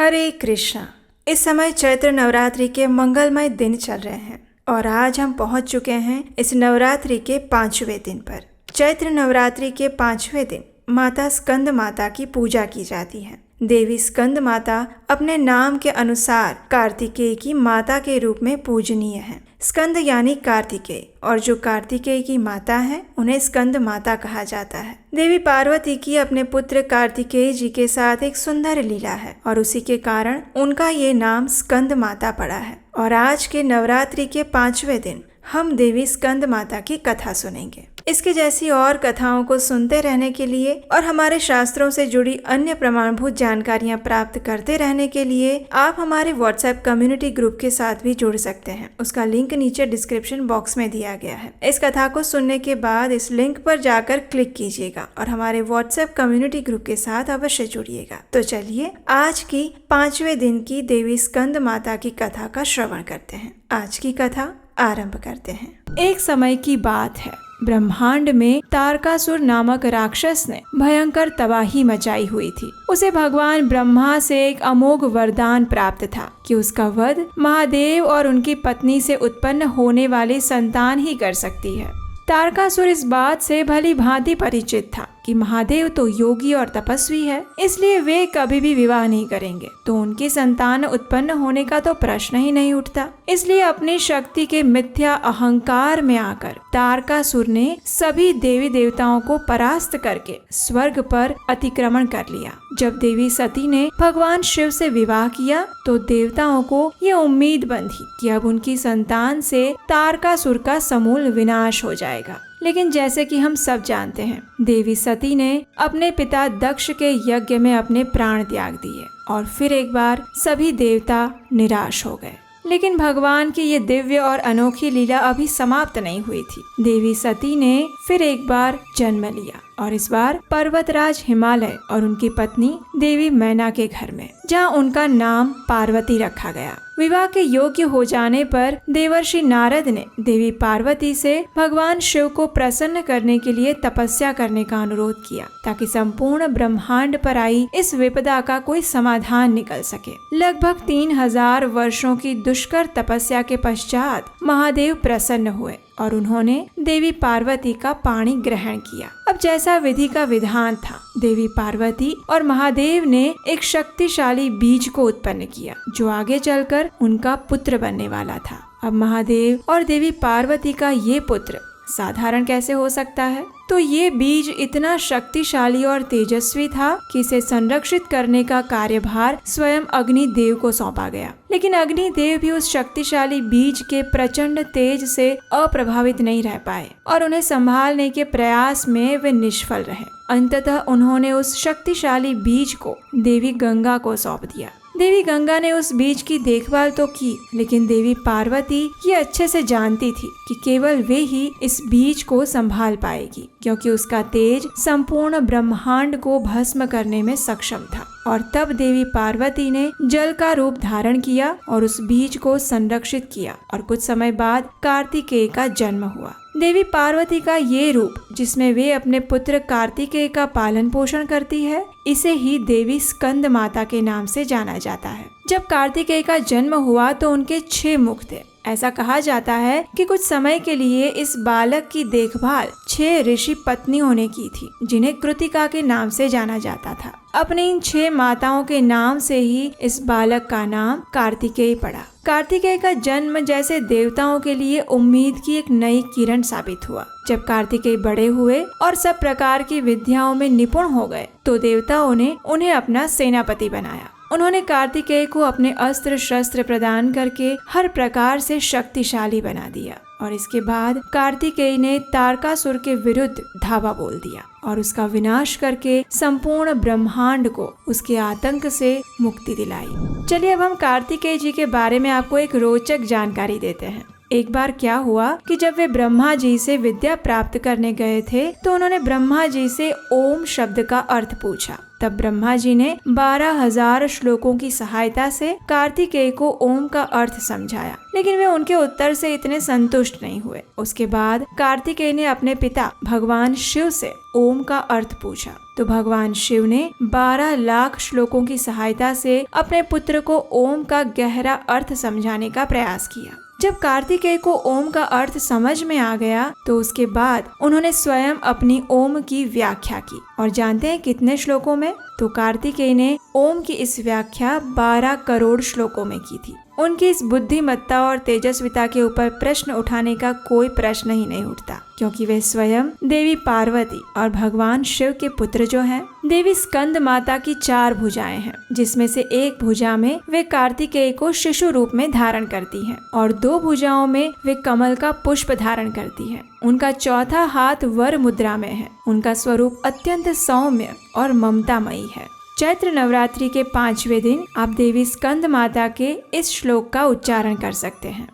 हरे कृष्णा। इस समय चैत्र नवरात्रि के मंगलमय दिन चल रहे हैं और आज हम पहुंच चुके हैं इस नवरात्रि के 5वें दिन पर। चैत्र नवरात्रि के 5वें दिन माता स्कंद माता की पूजा की जाती है। देवी स्कंद माता अपने नाम के अनुसार कार्तिकेय की माता के रूप में पूजनीय है। स्कंद यानी कार्तिकेय, और जो कार्तिकेय की माता है उन्हें स्कंद माता कहा जाता है। देवी पार्वती की अपने पुत्र कार्तिकेय जी के साथ एक सुंदर लीला है और उसी के कारण उनका ये नाम स्कंद माता पड़ा है। और आज के नवरात्रि के 5वें दिन हम देवी स्कंद माता की कथा सुनेंगे। इसके जैसी और कथाओं को सुनते रहने के लिए और हमारे शास्त्रों से जुड़ी अन्य प्रमाणभूत जानकारियां प्राप्त करते रहने के लिए आप हमारे व्हाट्सएप कम्युनिटी ग्रुप के साथ भी जुड़ सकते हैं। उसका लिंक नीचे डिस्क्रिप्शन बॉक्स में दिया गया है। इस कथा को सुनने के बाद इस लिंक पर जाकर क्लिक कीजिएगा और हमारे व्हाट्सएप कम्युनिटी ग्रुप के साथ अवश्य जुड़िएगा। तो चलिए आज की 5वें दिन की देवी स्कंद माता की कथा का श्रवण करते हैं। आज की कथा आरंभ करते हैं। एक समय की बात है, ब्रह्मांड में तारकासुर नामक राक्षस ने भयंकर तबाही मचाई हुई थी। उसे भगवान ब्रह्मा से एक अमोघ वरदान प्राप्त था कि उसका वध महादेव और उनकी पत्नी से उत्पन्न होने वाली संतान ही कर सकती है। तारकासुर इस बात से भली भांति परिचित था कि महादेव तो योगी और तपस्वी है, इसलिए वे कभी भी विवाह नहीं करेंगे, तो उनकी संतान उत्पन्न होने का तो प्रश्न ही नहीं उठता। इसलिए अपनी शक्ति के मिथ्या अहंकार में आकर तारकासुर ने सभी देवी देवताओं को परास्त करके स्वर्ग पर अतिक्रमण कर लिया। जब देवी सती ने भगवान शिव से विवाह किया तो देवताओं को ये उम्मीद बंधी कि अब उनकी संतान से तारकासुर का समूल विनाश हो जाएगा। लेकिन जैसे कि हम सब जानते हैं, देवी सती ने अपने पिता दक्ष के यज्ञ में अपने प्राण त्याग दिए और फिर एक बार सभी देवता निराश हो गए। लेकिन भगवान की ये दिव्य और अनोखी लीला अभी समाप्त नहीं हुई थी। देवी सती ने फिर एक बार जन्म लिया और इस बार पर्वतराज हिमालय और उनकी पत्नी देवी मैना के घर में, जहाँ उनका नाम पार्वती रखा गया। विवाह के योग्य हो जाने पर देवर्षि नारद ने देवी पार्वती से भगवान शिव को प्रसन्न करने के लिए तपस्या करने का अनुरोध किया ताकि संपूर्ण ब्रह्मांड पर आई इस विपदा का कोई समाधान निकल सके। लगभग 3000 वर्षों की दुष्कर तपस्या के पश्चात महादेव प्रसन्न हुए और उन्होंने देवी पार्वती का पाणी ग्रहण किया। अब जैसा विधि का विधान था, देवी पार्वती और महादेव ने एक शक्तिशाली बीज को उत्पन्न किया जो आगे चलकर उनका पुत्र बनने वाला था। अब महादेव और देवी पार्वती का ये पुत्र साधारण कैसे हो सकता है? तो ये बीज इतना शक्तिशाली और तेजस्वी था कि इसे संरक्षित करने का कार्यभार स्वयं अग्निदेव को सौंपा गया। लेकिन अग्निदेव भी उस शक्तिशाली बीज के प्रचंड तेज से अप्रभावित नहीं रह पाए और उन्हें संभालने के प्रयास में वे निष्फल रहे। अंततः उन्होंने उस शक्तिशाली बीज को देवी गंगा को सौंप दिया। देवी गंगा ने उस बीज की देखभाल तो की, लेकिन देवी पार्वती ये अच्छे से जानती थी कि केवल वे ही इस बीज को संभाल पाएगी, क्योंकि उसका तेज संपूर्ण ब्रह्मांड को भस्म करने में सक्षम था। और तब देवी पार्वती ने जल का रूप धारण किया और उस बीज को संरक्षित किया और कुछ समय बाद कार्तिकेय का जन्म हुआ। देवी पार्वती का ये रूप, जिसमें वे अपने पुत्र कार्तिकेय का पालन पोषण करती है, इसे ही देवी स्कंद माता के नाम से जाना जाता है। जब कार्तिकेय का जन्म हुआ तो उनके 6 मुख थे। ऐसा कहा जाता है कि कुछ समय के लिए इस बालक की देखभाल 6 ऋषि पत्नियों ने की थी, जिन्हें कृतिका के नाम से जाना जाता था। अपनी इन 6 माताओं के नाम से ही इस बालक का नाम कार्तिकेय पड़ा। कार्तिकेय का जन्म जैसे देवताओं के लिए उम्मीद की एक नई किरण साबित हुआ। जब कार्तिकेय बड़े हुए और सब प्रकार की विद्याओं में निपुण हो गए तो देवताओं ने उन्हें अपना सेनापति बनाया। उन्होंने कार्तिकेय को अपने अस्त्र शस्त्र प्रदान करके हर प्रकार से शक्तिशाली बना दिया और इसके बाद कार्तिकेय ने तारकासुर के विरुद्ध धावा बोल दिया और उसका विनाश करके संपूर्ण ब्रह्मांड को उसके आतंक से मुक्ति दिलाई। चलिए अब हम कार्तिकेय जी के बारे में आपको एक रोचक जानकारी देते हैं। एक बार क्या हुआ कि जब वे ब्रह्मा जी से विद्या प्राप्त करने गए थे तो उन्होंने ब्रह्मा जी से ओम शब्द का अर्थ पूछा। तब ब्रह्मा जी ने 12,000 श्लोकों की सहायता से कार्तिकेय को ओम का अर्थ समझाया, लेकिन वे उनके उत्तर से इतने संतुष्ट नहीं हुए। उसके बाद कार्तिकेय ने अपने पिता भगवान शिव से ओम का अर्थ पूछा, तो भगवान शिव ने 12 लाख श्लोकों की सहायता से अपने पुत्र को ओम का गहरा अर्थ समझाने का प्रयास किया। जब कार्तिकेय को ओम का अर्थ समझ में आ गया तो उसके बाद उन्होंने स्वयं अपनी ओम की व्याख्या की। और जानते हैं कितने श्लोकों में? तो कार्तिकेय ने ओम की इस व्याख्या 12 करोड़ श्लोकों में की थी। उनकी इस बुद्धिमत्ता और तेजस्विता के ऊपर प्रश्न उठाने का कोई प्रश्न ही नहीं उठता, क्योंकि वे स्वयं देवी पार्वती और भगवान शिव के पुत्र जो हैं। देवी स्कंद माता की 4 भुजाएं हैं, जिसमें से एक भुजा में वे कार्तिकेय को शिशु रूप में धारण करती हैं और 2 भुजाओं में वे कमल का पुष्प धारण करती हैं। उनका चौथा हाथ वर मुद्रा में है। उनका स्वरूप अत्यंत सौम्य और ममतामयी है। चैत्र नवरात्रि के 5वें दिन आप देवी स्कंद माता के इस श्लोक का उच्चारण कर सकते हैं।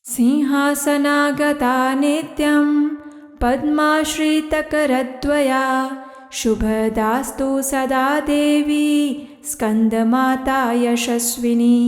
सिंहासनागता नित्यं पद्माश्रितकरद्वया शुभदास्तु सदा देवी स्कंद माता यशस्विनी।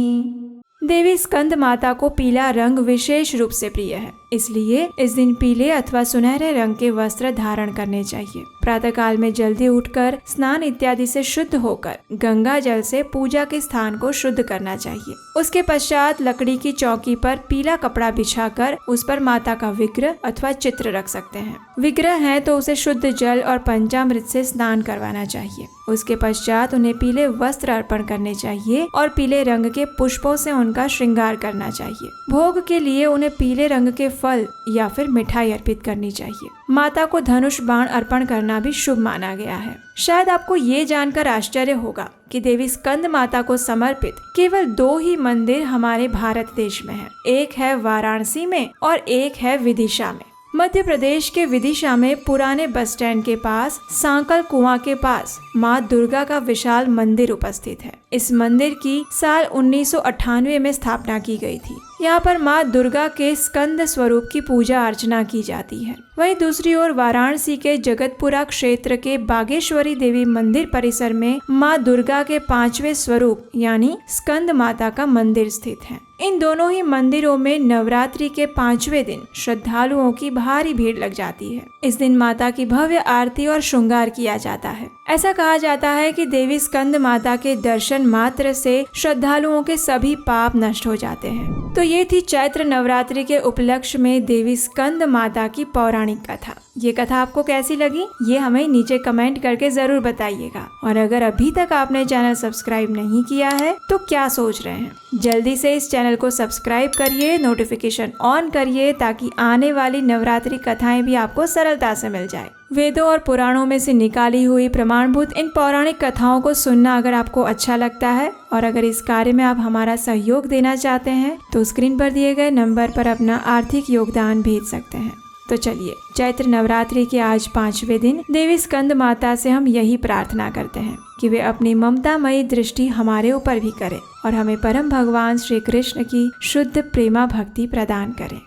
देवी स्कंद माता को पीला रंग विशेष रूप से प्रिय है, इसलिए इस दिन पीले अथवा सुनहरे रंग के वस्त्र धारण करने चाहिए। प्रातः काल में जल्दी उठकर स्नान इत्यादि से शुद्ध होकर गंगा जल से पूजा के स्थान को शुद्ध करना चाहिए। उसके पश्चात लकड़ी की चौकी पर पीला कपड़ा बिछाकर उस पर माता का विग्रह अथवा चित्र रख सकते हैं। विग्रह है तो उसे शुद्ध जल और पंचामृत से स्नान करवाना चाहिए। उसके पश्चात उन्हें पीले वस्त्र अर्पण करने चाहिए और पीले रंग के पुष्पों से उनका श्रृंगार करना चाहिए। भोग के लिए उन्हें पीले रंग के फल या फिर मिठाई अर्पित करनी चाहिए। माता को धनुष बाण अर्पण करना भी शुभ माना गया है। शायद आपको ये जानकर आश्चर्य होगा कि देवी स्कंद माता को समर्पित केवल 2 ही मंदिर हमारे भारत देश में हैं। एक है वाराणसी में और एक है विदिशा में। मध्य प्रदेश के विदिशा में पुराने बस स्टैंड के पास सांकल कुआं के पास माँ दुर्गा का विशाल मंदिर उपस्थित है। इस मंदिर की साल 1998 में स्थापना की गई थी। यहाँ पर माँ दुर्गा के स्कंद स्वरूप की पूजा अर्चना की जाती है। वहीं दूसरी ओर वाराणसी के जगतपुरा क्षेत्र के बागेश्वरी देवी मंदिर परिसर में माँ दुर्गा के 5वें स्वरूप यानी स्कंद माता का मंदिर स्थित है। इन दोनों ही मंदिरों में नवरात्रि के 5वें दिन श्रद्धालुओं की भारी भीड़ लग जाती है। इस दिन माता की भव्य आरती और श्रृंगार किया जाता है। ऐसा कहा जाता है कि देवी स्कंद माता के दर्शन मात्र से श्रद्धालुओं के सभी पाप नष्ट हो जाते हैं। तो ये थी चैत्र नवरात्रि के उपलक्ष्य में देवी स्कंद माता की पौराणिक कथा। ये कथा आपको कैसी लगी ये हमें नीचे कमेंट करके जरूर बताइएगा। और अगर अभी तक आपने चैनल सब्सक्राइब नहीं किया है तो क्या सोच रहे हैं, जल्दी से इस चैनल को सब्सक्राइब करिए, नोटिफिकेशन ऑन करिए ताकि आने वाली नवरात्रि कथाएं भी आपको सरलता से मिल जाए। वेदों और पुराणों में से निकाली हुई प्रमाणभूत इन पौराणिक कथाओं को सुनना अगर आपको अच्छा लगता है और अगर इस कार्य में आप हमारा सहयोग देना चाहते हैं तो स्क्रीन पर दिए गए नंबर पर अपना आर्थिक योगदान भेज सकते हैं। तो चलिए, चैत्र नवरात्रि के आज 5वें दिन देवी स्कंद माता से हम यही प्रार्थना करते हैं कि वे अपनी ममतामयी दृष्टि हमारे ऊपर भी करें और हमें परम भगवान श्री कृष्ण की शुद्ध प्रेमा भक्ति प्रदान करें।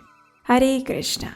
हरे कृष्णा।